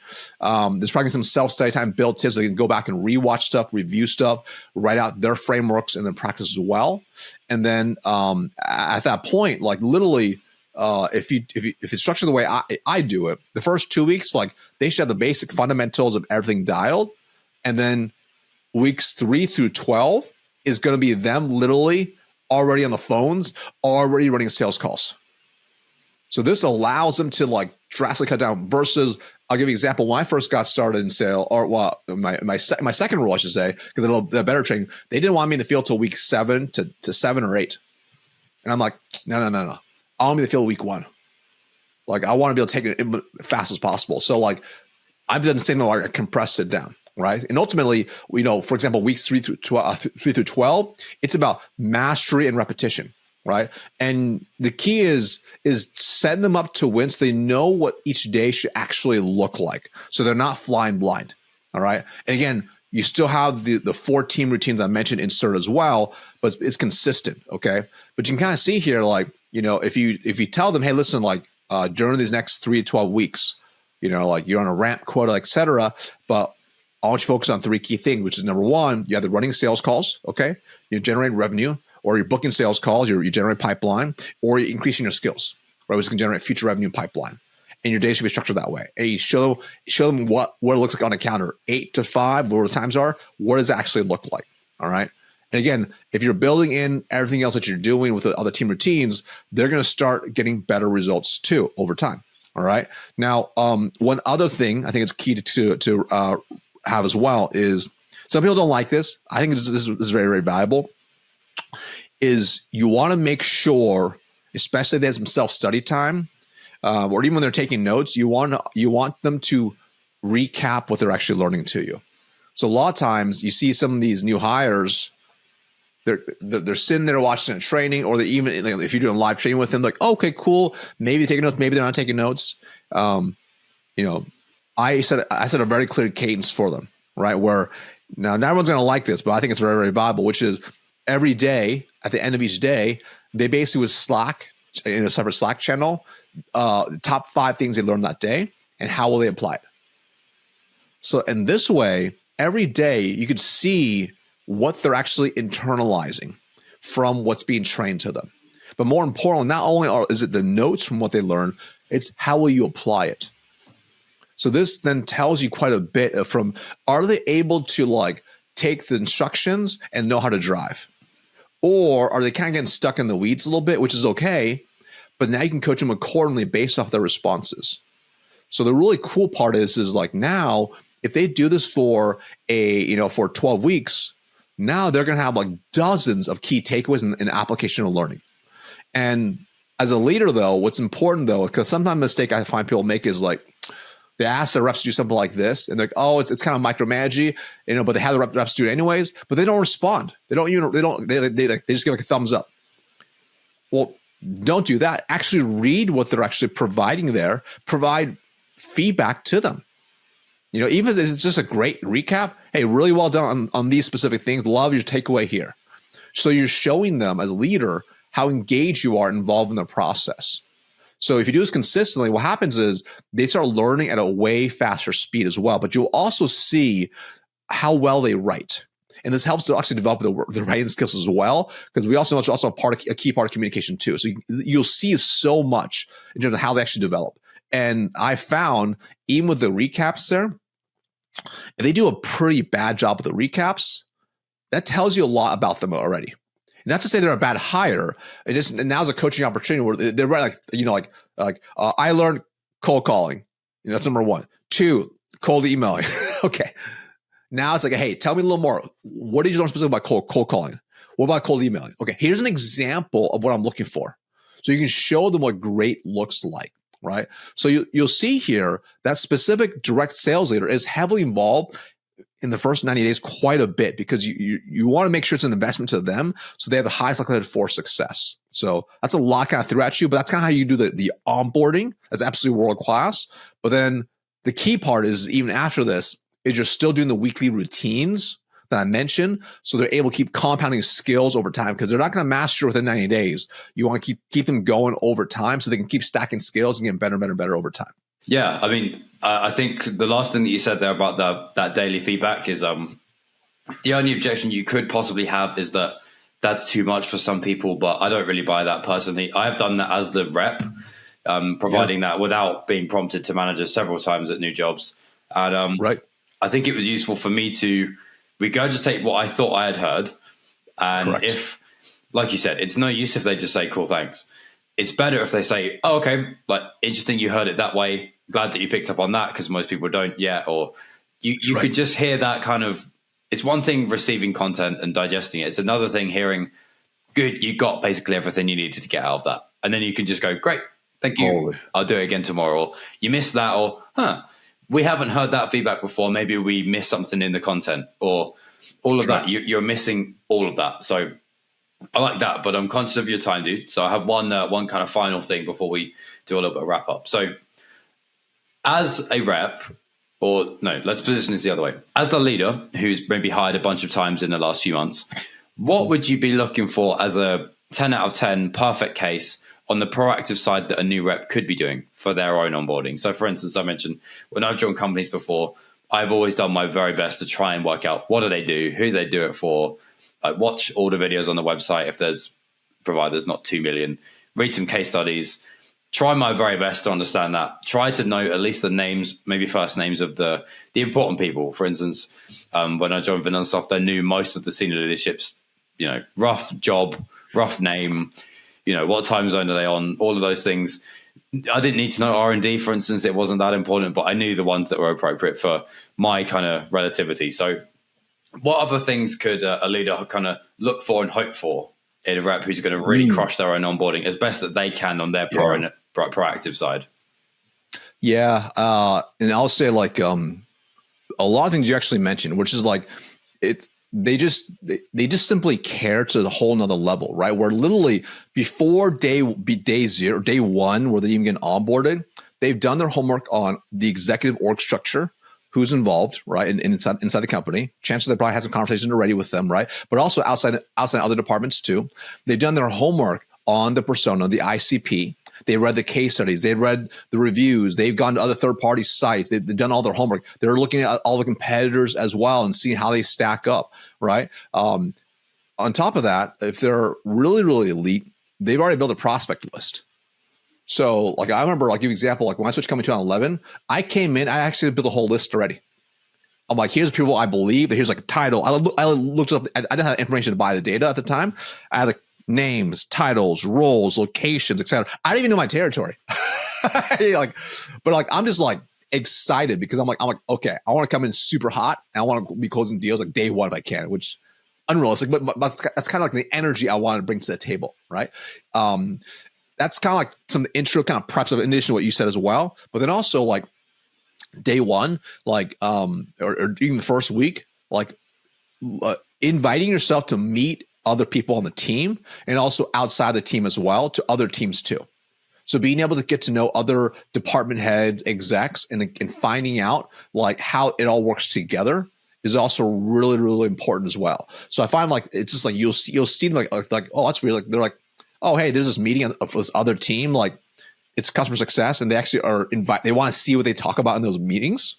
There's probably some self-study time built in so they can go back and rewatch stuff, review stuff, write out their frameworks and then practice as well. And then at that point, like literally, if it's structured the way I do it, the first 2 weeks, like they should have the basic fundamentals of everything dialed. And then weeks 3 through 12 is going to be them literally already on the phones, already running sales calls. So this allows them to like drastically cut down versus, I'll give you an example. When I first got started in sale, or my second role, I should say, because a little bit better training, they didn't want me in the field till week 7 to 7 or 8. And I'm like, no. I want to be in the field week 1. Like I want to be able to take it as fast as possible. So like I've done the same thing, like I compress it down, right? And ultimately, for example, weeks 3 through 12, it's about mastery and repetition, right? And the key is setting them up to win so they know what each day should actually look like. So they're not flying blind, all right? And again, you still have the 4 team routines I mentioned insert as well, but it's consistent, okay? But you can kind of see here, like, if you tell them, hey, listen, like during these next 3 to 12 weeks, like you're on a ramp quota, et cetera, but I want you to focus on 3 key things, which is number 1, you have the running sales calls, okay? You generate revenue, or you're booking sales calls, you generate pipeline, or you're increasing your skills, right? Which can generate future revenue pipeline. And your day should be structured that way. And you show them what it looks like on a counter, 8 to 5, where the times are, what does it actually look like, all right? And again, if you're building in everything else that you're doing with the other team routines, they're going to start getting better results too over time. All right. Now, one other thing I think it's key to have as well is some people don't like this. I think this is very, very valuable. Is you want to make sure, especially if they have some self-study time, or even when they're taking notes, you want them to recap what they're actually learning to you. So a lot of times you see some of these new hires. They're sitting there watching a training, or they even if you're doing live training with them, like, okay, cool, maybe taking notes, maybe they're not taking notes. I set a very clear cadence for them, right? Where now not everyone's going to like this, but I think it's very, very valuable. Which is every day at the end of each day, they basically would Slack in a separate Slack channel, the top 5 things they learned that day and how will they apply it. So in this way, every day you could see what they're actually internalizing from what's being trained to them. But more importantly, not only is it the notes from what they learn, it's how will you apply it. So this then tells you quite a bit from, are they able to like take the instructions and know how to drive? Or are they kind of getting stuck in the weeds a little bit, which is okay, but now you can coach them accordingly based off their responses. So the really cool part is like now, if they do this for for 12 weeks, now they're going to have like dozens of key takeaways in application and learning. And as a leader, though, what's important, though, because sometimes a mistake I find people make is like they ask the reps to do something like this, and they're like, oh, it's kind of micromanaging, but they have the reps do it anyways, but they don't respond. They just give like a thumbs up. Well, don't do that. Actually read what they're actually providing there. Provide feedback to them. Even if it's just a great recap, hey, really well done on these specific things. Love your takeaway here. So you're showing them as a leader how engaged you are involved in the process. So if you do this consistently, what happens is they start learning at a way faster speed as well. But you'll also see how well they write. And this helps to actually develop the writing skills as well, because we also know it's also a key part of communication too. So you'll see so much in terms of how they actually develop. And I found, even with the recaps there, if they do a pretty bad job with the recaps, that tells you a lot about them already. Not to say they're a bad hire. And now's a coaching opportunity where they're like, I learned cold calling. That's number one. 2, cold emailing. Okay. Now it's like, hey, tell me a little more. What did you learn specifically about cold calling? What about cold emailing? Okay, here's an example of what I'm looking for. So you can show them what great looks like, right? So you'll see here that specific direct sales leader is heavily involved in the first 90 days quite a bit, because you want to make sure it's an investment to them so they have the highest likelihood for success. So that's a lot kind of threw at you, but that's kind of how you do the onboarding. That's absolutely world class. But then the key part is, even after this, is you're still doing the weekly routines that I mentioned, so they're able to keep compounding skills over time, because they're not going to master within 90 days. You want to keep them going over time so they can keep stacking skills and getting better and better and better over time. Yeah, I mean, I think the last thing that you said there about that daily feedback is the only objection you could possibly have is that that's too much for some people, but I don't really buy that personally. I've done that as the rep, providing that without being prompted to managers several times at new jobs. And right. I think it was useful for me to regurgitate what I thought I had heard. And Correct. if, like you said, it's no use if they just say, cool, thanks. It's better if they say, oh, okay, like, interesting, you heard it that way. Glad that you picked up on that, because most people don't yet. Or you could just hear that kind of, it's one thing receiving content and digesting it. It's another thing hearing, good, you got basically everything you needed to get out of that. And then you can just go, great, thank you. Totally. I'll do it again tomorrow. Or you missed that, or, we haven't heard that feedback before. Maybe we missed something in the content, or all of that. You're missing all of that. So I like that, but I'm conscious of your time, dude. So I have one kind of final thing before we do a little bit of wrap up. So as a rep, or no, let's position this the other way. As the leader who's maybe hired a bunch of times in the last few months, what would you be looking for as a 10 out of 10 perfect case on the proactive side that a new rep could be doing for their own onboarding? So for instance, I mentioned when I've joined companies before, I've always done my very best to try and work out what do they do, who they do it for, watch all the videos on the website if there's, provided there's not 2 million, read some case studies, try my very best to understand that, try to know at least the names, maybe first names of the important people. For instance, when I joined VanillaSoft, I knew most of the senior leadership's, rough job, rough name, what time zone are they on, all of those things. I didn't need to know R&D, for instance. It wasn't that important, but I knew the ones that were appropriate for my kind of relativity. So what other things could a leader kind of look for and hope for in a rep who's going to really crush their own onboarding as best that they can on their proactive side? Yeah. And I'll say like a lot of things you actually mentioned, which is like they just simply care to the whole nother level, right? Where literally before day 0, day 1, where they even get onboarded, they've done their homework on the executive org structure, who's involved, right? Inside the company. Chances they probably had some conversations already with them, right? But also outside other departments too. They've done their homework on the persona, the ICP. They read the case studies. They read the reviews. They've gone to other third-party sites. They've done all their homework. They're looking at all the competitors as well and seeing how they stack up, right? On top of that, if they're really, really elite, they've already built a prospect list. So like I remember, I'll give you an example, like when I switched company to 2011, I came in, I actually built a whole list already. I'm like, here's people I believe. Here's like a title. I looked up. I didn't have information to buy the data at the time. I had like names, titles, roles, locations, etc. I didn't even know my territory. Like, but like I'm just like excited because I'm like okay, I want to come in super hot and I want to be closing deals like day one if I can, which unrealistic, but that's kind of like the energy I want to bring to the table, right? That's kind of like some intro kind of preps of in addition to what you said as well, but then also like day one, like or even the first week, like inviting yourself to meet other people on the team and also outside the team as well to other teams too. So being able to get to know other department heads, execs, and finding out like how it all works together is also really, really important as well. So I find like it's just like you'll see them like oh, that's weird. Like they're like, oh hey, there's this meeting for this other team, like it's customer success, and they actually are they want to see what they talk about in those meetings.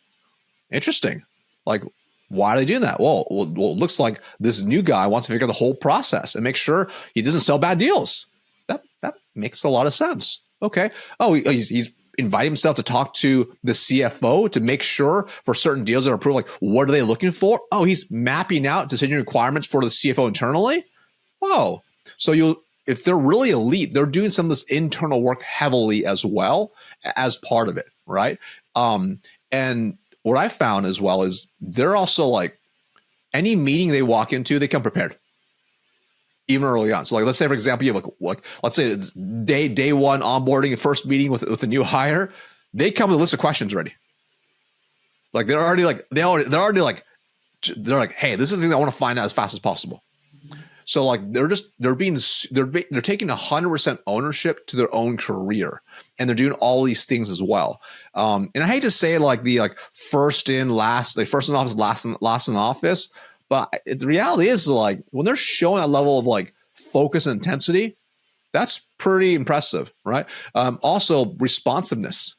Interesting. Like, why are they doing that? Well, it looks like this new guy wants to figure out the whole process and make sure he doesn't sell bad deals. That makes a lot of sense. Okay. Oh, he's inviting himself to talk to the CFO to make sure for certain deals that are approved, like what are they looking for? Oh, he's mapping out decision requirements for the CFO internally. Oh, so if they're really elite, they're doing some of this internal work heavily as well as part of it, right? And what I found as well is they're also like any meeting they walk into, they come prepared. Even early on. So like, let's say, for example, you have like let's say it's day one onboarding, the first meeting with a new hire, they come with a list of questions already. Like they're already like, they're like, hey, this is the thing I want to find out as fast as possible. So like, they're taking 100% ownership to their own career, and they're doing all these things as well. And I hate to say like the first in office, last in office. But the reality is like when they're showing a level of like focus and intensity, that's pretty impressive, right? Also responsiveness.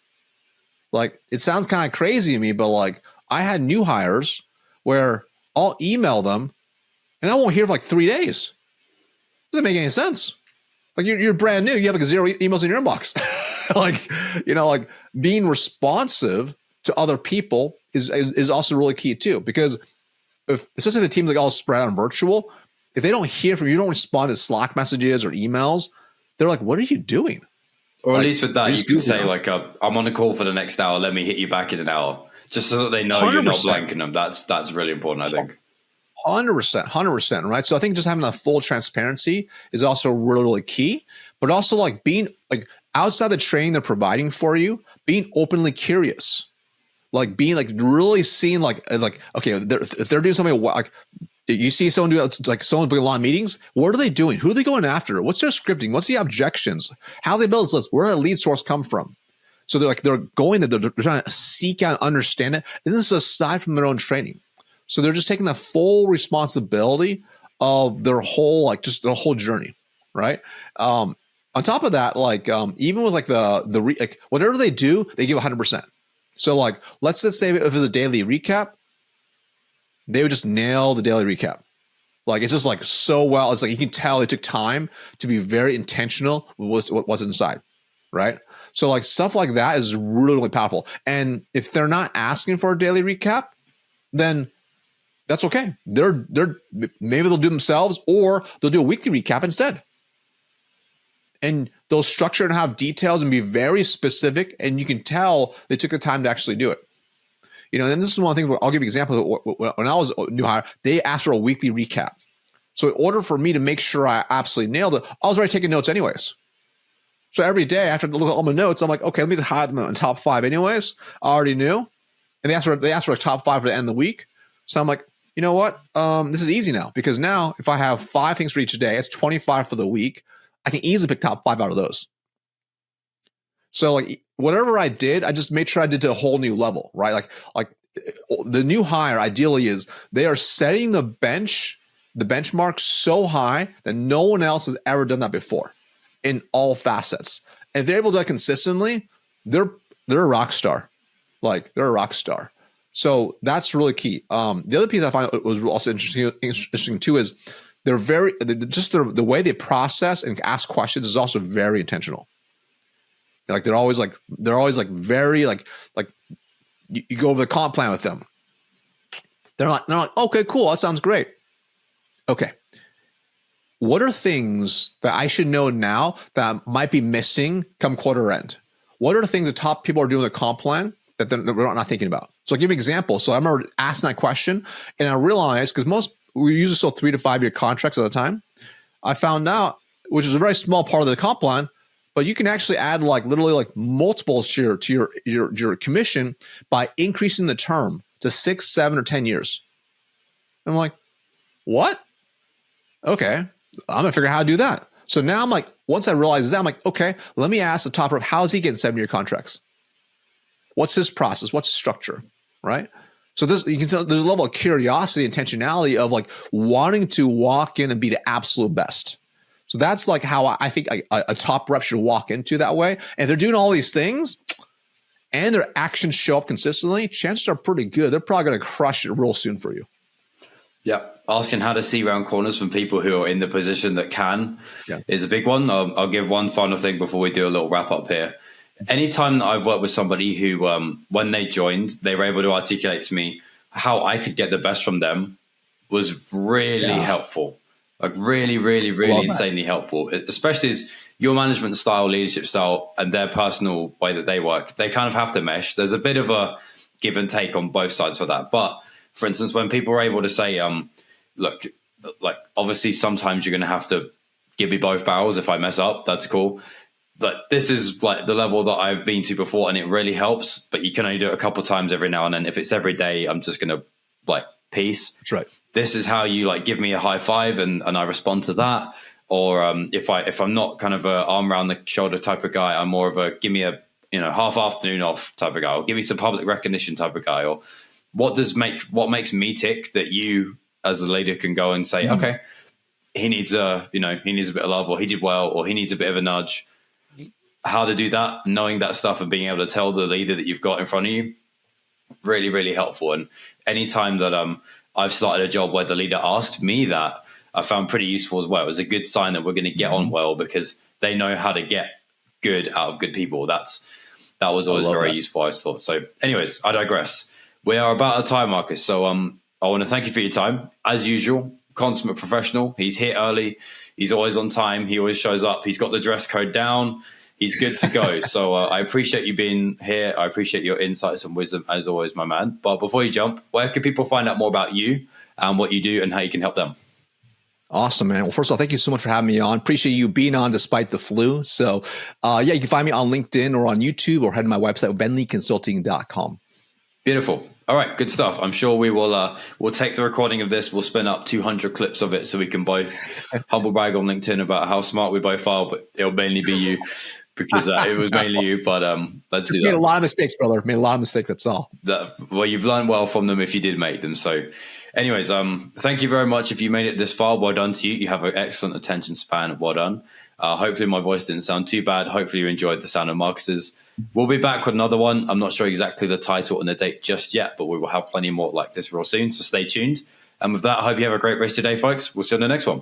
Like it sounds kind of crazy to me, but like I had new hires where I'll email them and I won't hear for like 3 days. Doesn't make any sense. Like you're brand new. You have like 0 emails in your inbox. like being responsive to other people is also really key too, because especially the teams like all spread on virtual, if they don't hear from you, don't respond to Slack messages or emails, they're like, what are you doing? Or at least with that, you could say like, I'm on a call for the next hour. Let me hit you back in an hour. Just so that they know 100%. You're not blanking them. That's really important, I think. 100%, right? So I think just having that full transparency is also really, really key, but also like being like outside the training they're providing for you, being openly curious. Like being like really seeing like okay, if they're doing something like you see someone do like someone doing a lot of meetings, what are they doing? Who are they going after? What's their scripting? What's the objections? How they build this list? Where did the lead source come from? So they're going there, they're trying to seek out and understand it. And this is aside from their own training. So they're just taking the full responsibility of their whole like just their whole journey, right? On top of that, like even with like like whatever they do, they give 100%. So like, let's just say if it's a daily recap, they would just nail the daily recap. Like, it's just like so well. It's like, you can tell they took time to be very intentional with what's inside. Right. So like stuff like that is really, really powerful. And if they're not asking for a daily recap, then that's okay. Maybe they'll do themselves or they'll do a weekly recap instead. And they'll structure and have details and be very specific, and you can tell they took the time to actually do it. And this is one of the things. I'll give you an example. When I was a new hire, they asked for a weekly recap. So in order for me to make sure I absolutely nailed it, I was already taking notes anyways. So every day after I look at all my notes, I'm like, okay, let me just hide them in top 5 anyways. I already knew. And they asked for a top 5 for the end of the week. So I'm like, you know what? This is easy now, because now if I have 5 things for each day, it's 25 for the week. I can easily pick top 5 out of those. So like whatever I did, I just made sure I did to a whole new level, right? Like the new hire ideally is they are setting the benchmark so high that no one else has ever done that before in all facets. And if they're able to do that consistently, they're a rock star. Like they're a rock star. So that's really key. The other piece I find was also interesting too is they're the way they process and ask questions is also very intentional. Like they're always very like you go over the comp plan with them. They're like, okay, cool. That sounds great. Okay. What are things that I should know now that might be missing come quarter end? What are the things the top people are doing with the comp plan that we're not thinking about? So I'll give you an example. So I remember asking that question, and I realized, because we usually sell 3 to 5 year contracts at a time. I found out, which is a very small part of the comp plan, but you can actually add like literally like multiples to your commission by increasing the term to 6, 7, or 10 years. I'm like, what? Okay, I'm gonna figure out how to do that. So now I'm like, once I realize that, I'm like, okay, let me ask the top rep, how is he getting 7-year contracts? What's his process? What's his structure? Right? So you can tell there's a level of curiosity, intentionality of like wanting to walk in and be the absolute best. So that's like how I think a top rep should walk into that way. And if they're doing all these things and their actions show up consistently, chances are pretty good. They're probably going to crush it real soon for you. Yeah. Asking how to see round corners from people who are in the position that can is a big one. I'll give one final thing before we do a little wrap up here. Anytime that I've worked with somebody who, when they joined, they were able to articulate to me how I could get the best from them was really helpful. Like really, really, really insanely helpful, especially as your management style, leadership style, and their personal way that they work, they kind of have to mesh. There's a bit of a give and take on both sides for that. But for instance, when people are able to say, look, like obviously sometimes you're going to have to give me both barrels if I mess up, that's cool. But this is like the level that I've been to before and it really helps, but you can only do it a couple of times every now and then. If it's every day, I'm just going to like peace. That's right. This is how you like give me a high five and I respond to that. Or if I'm not kind of a arm around the shoulder type of guy, I'm more of a give me a half afternoon off type of guy, or give me some public recognition type of guy. Or what makes me tick that you as a leader can go and say, okay, he needs a bit of love, or he did well, or he needs a bit of a nudge. How to do that, knowing that stuff and being able to tell the leader that you've got in front of you, really, really helpful. And anytime that I've started a job where the leader asked me that, I found pretty useful as well. It was a good sign that we're going to get on well because they know how to get good out of good people. That was always very useful, I thought. So anyways, I digress. We are about a time, Marcus. So I want to thank you for your time. As usual, consummate professional. He's here early. He's always on time. He always shows up. He's got the dress code down. He's good to go. So I appreciate you being here. I appreciate your insights and wisdom as always, my man. But before you jump, where can people find out more about you and what you do and how you can help them? Awesome, man. Well, first of all, thank you so much for having me on. Appreciate you being on despite the flu. So you can find me on LinkedIn or on YouTube or head to my website, VenliConsulting.com. Beautiful. All right, good stuff. I'm sure we will we'll take the recording of this. We'll spin up 200 clips of it so we can both humble brag on LinkedIn about how smart we both are, but it'll mainly be you because it was mainly you. But let's do that. Made a lot of mistakes, brother. Made a lot of mistakes, that's all. Well, you've learned well from them if you did make them. So anyways, thank you very much. If you made it this far, well done to you. You have an excellent attention span. Well done. Hopefully my voice didn't sound too bad. Hopefully you enjoyed the sound of Marcus's. We'll be back with another one. I'm not sure exactly the title and the date just yet, but we will have plenty more like this real soon. So stay tuned. And with that, I hope you have a great rest of your day, folks. We'll see you on the next one.